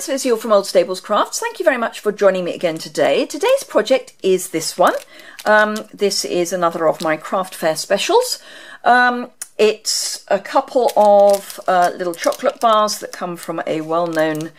it's Liz Yuille from Old Stables Crafts. Thank you very much for joining me again today. Today's project is this one. This is another of my craft fair specials. It's a couple of little chocolate bars that come from a well-known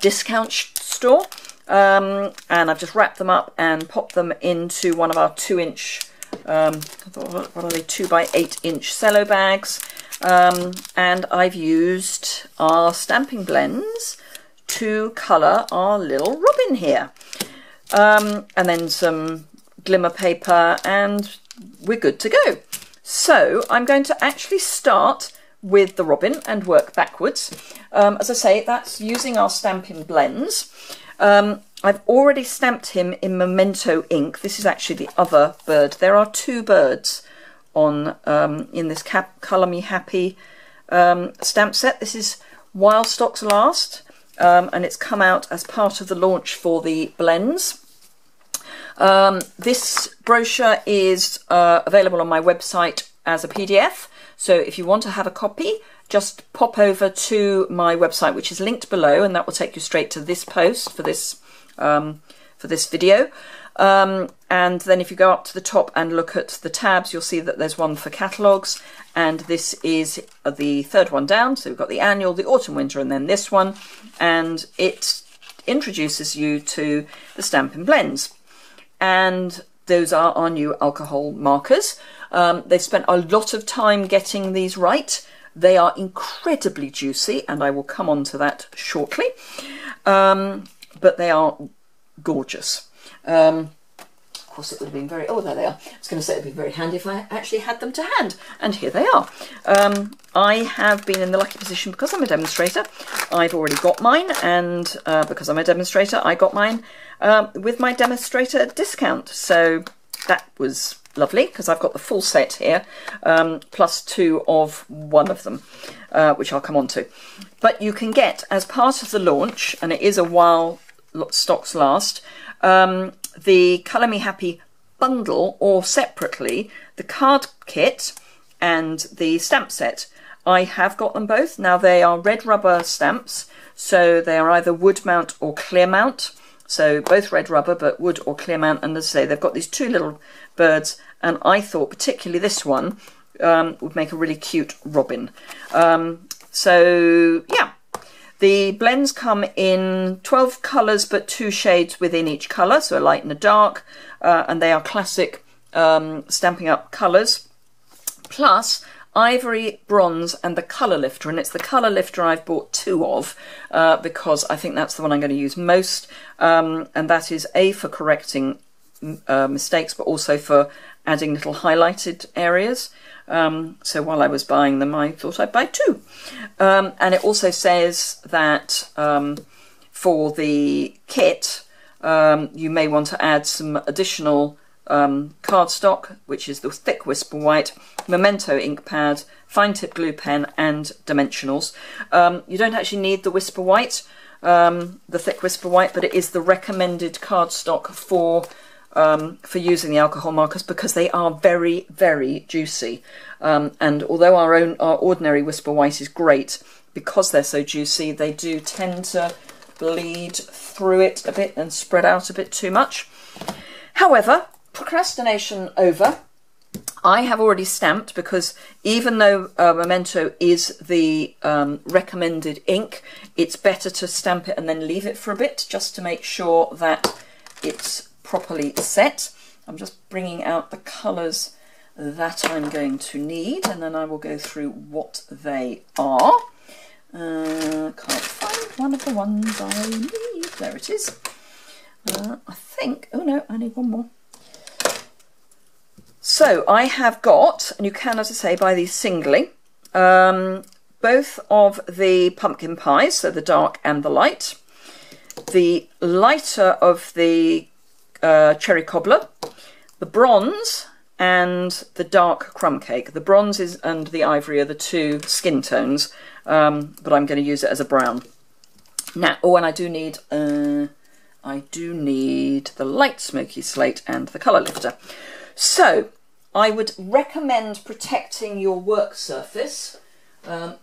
discount store. And I've just wrapped them up and popped them into one of our 2-inch, what are they, 2x8-inch cello bags. And I've used our stamping blends to colour our little robin here. And then some glimmer paper and we're good to go. So I'm going to actually start with the robin and work backwards. As I say, that's using our stamping blends. I've already stamped him in Memento ink. This is actually the other bird. There are 2 birds on in this Colour Me Happy stamp set. This is While Stocks Last, and it's come out as part of the launch for the blends. This brochure is available on my website as a PDF, so if you want to have a copy, just pop over to my website, which is linked below, and that will take you straight to this post for this video. And then if you go up to the top and look at the tabs, you'll see that there's one for catalogues, and this is the 3rd one down. So we've got the annual, the autumn, winter, and then this one, and it introduces you to the Stampin' Blends. And those are our new alcohol markers. They've spent a lot of time getting these right. They are incredibly juicy, and I will come on to that shortly. But they are gorgeous. Of course, it would have been very... Oh, there they are. I was going to say it would be very handy if I actually had them to hand. And here they are. I have been in the lucky position, because I'm a demonstrator, I've already got mine. And because I'm a demonstrator, I got mine with my demonstrator discount. So that was lovely, because I've got the full set here, plus 2 of one of them, which I'll come on to. But you can get, as part of the launch, and it is a While Stocks Last, the Colour Me Happy bundle, or separately, the card kit and the stamp set. I have got them both. Now, they are red rubber stamps, so they are either wood mount or clear mount. So both red rubber, but wood or clear mount. And as I say, they've got these 2 little birds, and I thought particularly this one would make a really cute robin. So yeah. The blends come in 12 colours, but 2 shades within each colour, so a light and a dark, and they are classic Stampin' Up colours, plus ivory, bronze, and the colour lifter. And it's the colour lifter I've bought 2 of, because I think that's the one I'm going to use most, and that is A, for correcting mistakes, but also for adding little highlighted areas. So while I was buying them, I thought I'd buy 2. And it also says that for the kit, you may want to add some additional cardstock, which is the thick Whisper White, Memento ink pad, fine tip glue pen, and dimensionals. You don't actually need the Whisper White, the thick Whisper White, but it is the recommended cardstock for using the alcohol markers, because they are very, very juicy. And although our ordinary Whisper White is great, because they're so juicy, they do tend to bleed through it a bit and spread out a bit too much. However, procrastination over. I have already stamped, because even though Memento is the recommended ink, it's better to stamp it and then leave it for a bit, just to make sure that it's properly set. I'm just bringing out the colours that I'm going to need, and then I will go through what they are. Can't find one of the ones I need. There it is. I think, oh no, I need one more. So I have got, and you can, as I say, buy these singly, both of the pumpkin pies, so the dark and the light, the lighter of the cherry cobbler, the bronze, and the dark crumb cake. The bronze is and the ivory are the 2 skin tones, but I'm going to use it as a brown. Now, oh, and I do need the light smoky slate and the colour lifter. So I would recommend protecting your work surface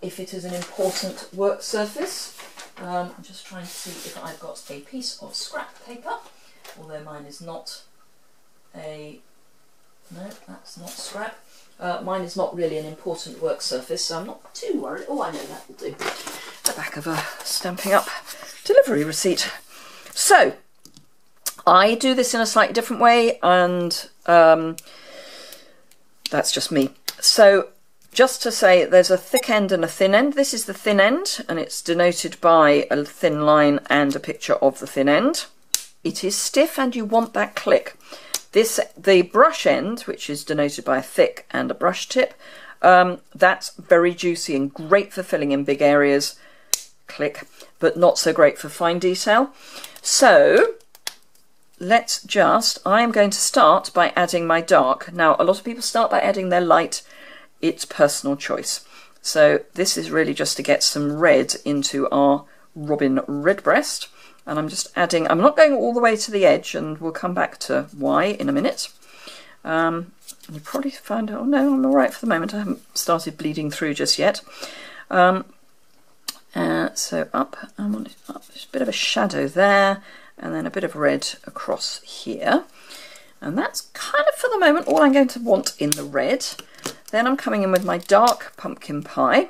if it is an important work surface. I'm just trying to see if I've got a piece of scrap paper, although mine is not a... No, that's not scrap. Mine is not really an important work surface, so I'm not too worried. Oh, I know that will do. The back of a Stampin' Up delivery receipt. So, I do this in a slightly different way, and that's just me. So, just to say, there's a thick end and a thin end. This is the thin end, and it's denoted by a thin line and a picture of the thin end. It is stiff, and you want that click. The brush end, which is denoted by a thick and a brush tip, that's very juicy and great for filling in big areas, click, but not so great for fine detail. So I'm going to start by adding my dark. Now, a lot of people start by adding their light. It's personal choice. So this is really just to get some red into our Robin Redbreast. And I'm just adding, I'm not going all the way to the edge, and we'll come back to why in a minute. You probably find, oh no, I'm all right for the moment. I haven't started bleeding through just yet. So up, there's a bit of a shadow there, and then a bit of red across here. And that's kind of, for the moment, all I'm going to want in the red. Then I'm coming in with my dark pumpkin pie,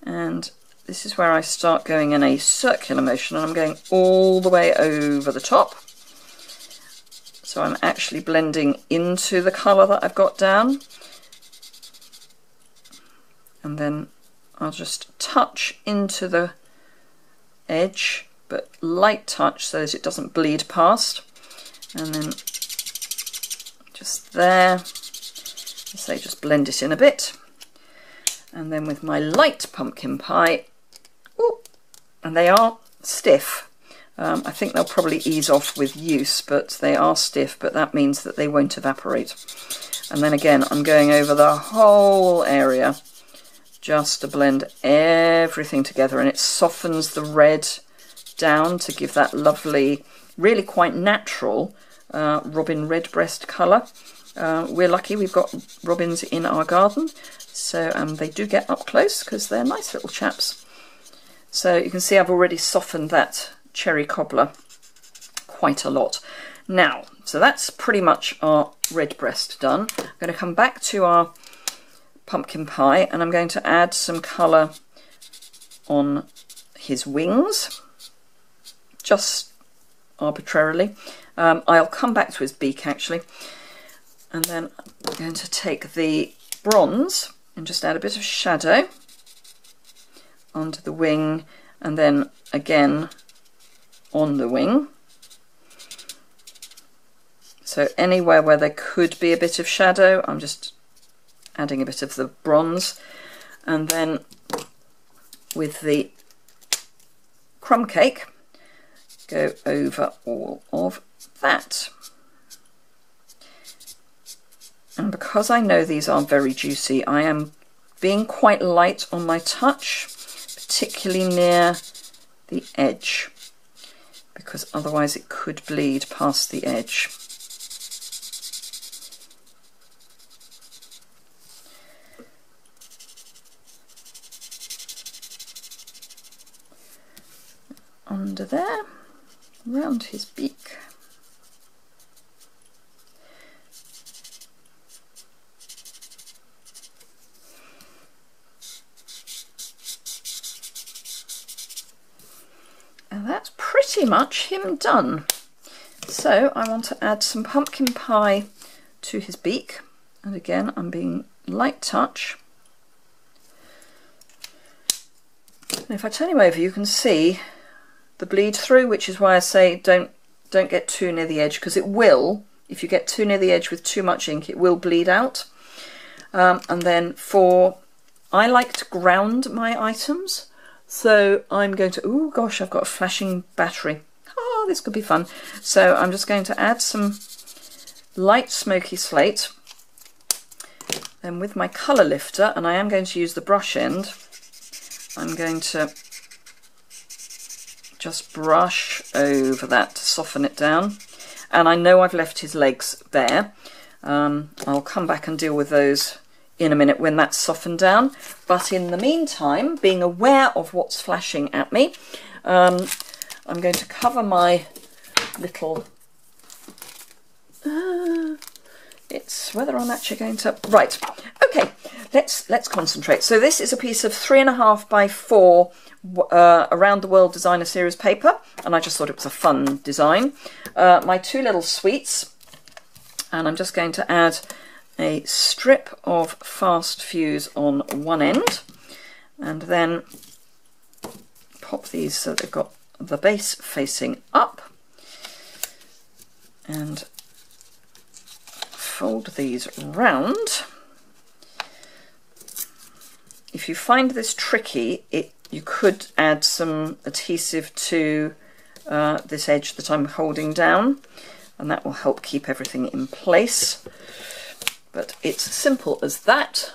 and this is where I start going in a circular motion, and I'm going all the way over the top. So I'm actually blending into the colour that I've got down. And then I'll just touch into the edge, but light touch so that it doesn't bleed past. And then just there, say just blend it in a bit. And then with my light pumpkin pie, ooh, and they are stiff. I think they'll probably ease off with use, but they are stiff, but that means that they won't evaporate. And then again, I'm going over the whole area just to blend everything together, and it softens the red down to give that lovely, really quite natural Robin Redbreast colour. We're lucky we've got robins in our garden, so they do get up close because they're nice little chaps. So you can see I've already softened that cherry cobbler quite a lot. Now, so that's pretty much our Redbreast done. I'm going to come back to our pumpkin pie, and I'm going to add some colour on his wings, just arbitrarily. I'll come back to his beak actually, and then I'm going to take the bronze and just add a bit of shadow onto the wing, and then again on the wing. So anywhere where there could be a bit of shadow, I'm just adding a bit of the bronze, and then with the crumb cake, go over all of that. And because I know these are very juicy, I am being quite light on my touch, particularly near the edge, because otherwise it could bleed past the edge. Under there, around his beak. And that's pretty much him done. So I want to add some pumpkin pie to his beak, and again I'm being light touch. And if I turn him over, you can see the bleed through, which is why I say don't get too near the edge, because it will, if you get too near the edge with too much ink, it will bleed out. And then I like to ground my items, so I'm going to, oh gosh, I've got a flashing battery. Oh, this could be fun. So I'm just going to add some light smoky slate. Then with my colour lifter, and I am going to use the brush end, I'm going to just brush over that to soften it down. And I know I've left his legs bare. I'll come back and deal with those in a minute when that's softened down. But in the meantime, being aware of what's flashing at me, I'm going to cover my little... it's whether I'm actually going to... Right, okay, let's concentrate. So this is a piece of 3.5 by 4 Around the World Designer Series paper, and I just thought it was a fun design. My 2 little sweets, and I'm just going to add a strip of fast fuse on one end, and then pop these so they've got the base facing up, and fold these round. If you find this tricky, you could add some adhesive to this edge that I'm holding down, and that will help keep everything in place. But it's simple as that.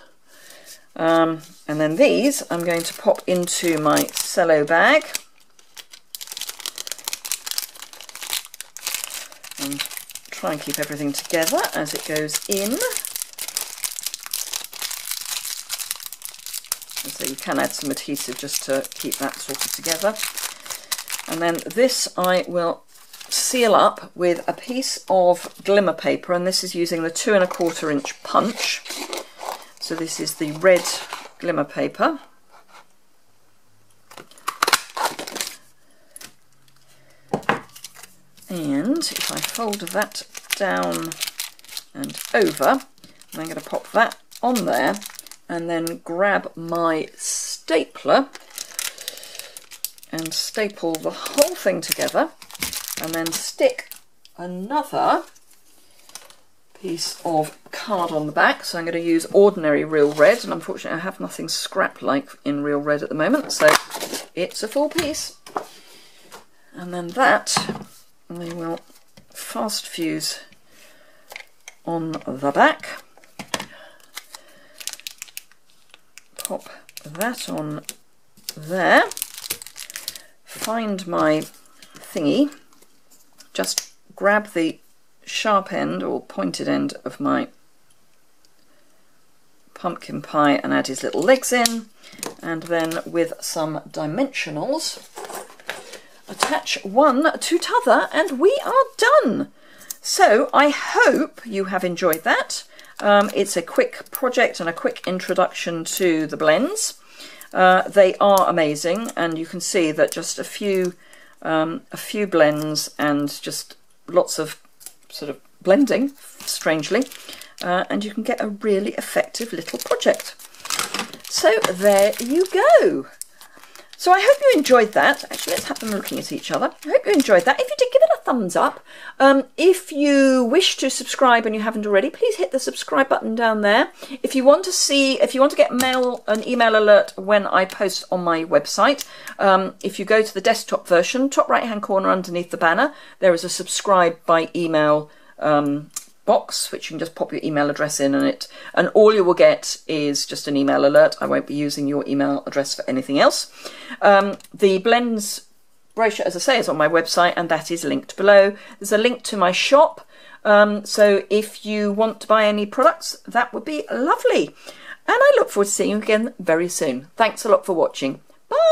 And then these I'm going to pop into my cello bag and try and keep everything together as it goes in. And so you can add some adhesive just to keep that sort of together. And then this I will seal up with a piece of glimmer paper, and this is using the 2¼ inch punch. So this is the red glimmer paper. And if I fold that down and over, I'm going to pop that on there and then grab my stapler and staple the whole thing together, and then stick another piece of card on the back. So I'm going to use ordinary real red, and unfortunately I have nothing scrap-like in real red at the moment, so it's a full piece. And then that we will fast fuse on the back. Pop that on there. Find my thingy. Just grab the sharp end or pointed end of my pumpkin pie and add his little legs in, and then with some dimensionals attach one to t'other, and we are done. So I hope you have enjoyed that. It's a quick project and a quick introduction to the blends. They are amazing, and you can see that just a few blends and just lots of sort of blending, strangely, and you can get a really effective little project. So there you go. So I hope you enjoyed that. Actually, let's have them looking at each other. I hope you enjoyed that. If you did, give it a thumbs up. If you wish to subscribe and you haven't already, please hit the subscribe button down there. If you want to get an email alert when I post on my website, if you go to the desktop version, top right hand corner underneath the banner, there is a subscribe by email box, which you can just pop your email address in, and all you will get is just an email alert. I won't be using your email address for anything else. The blends brochure, as I say, is on my website, and that is linked below. There's a link to my shop, so if you want to buy any products, that would be lovely. And I look forward to seeing you again very soon. Thanks a lot for watching. Bye!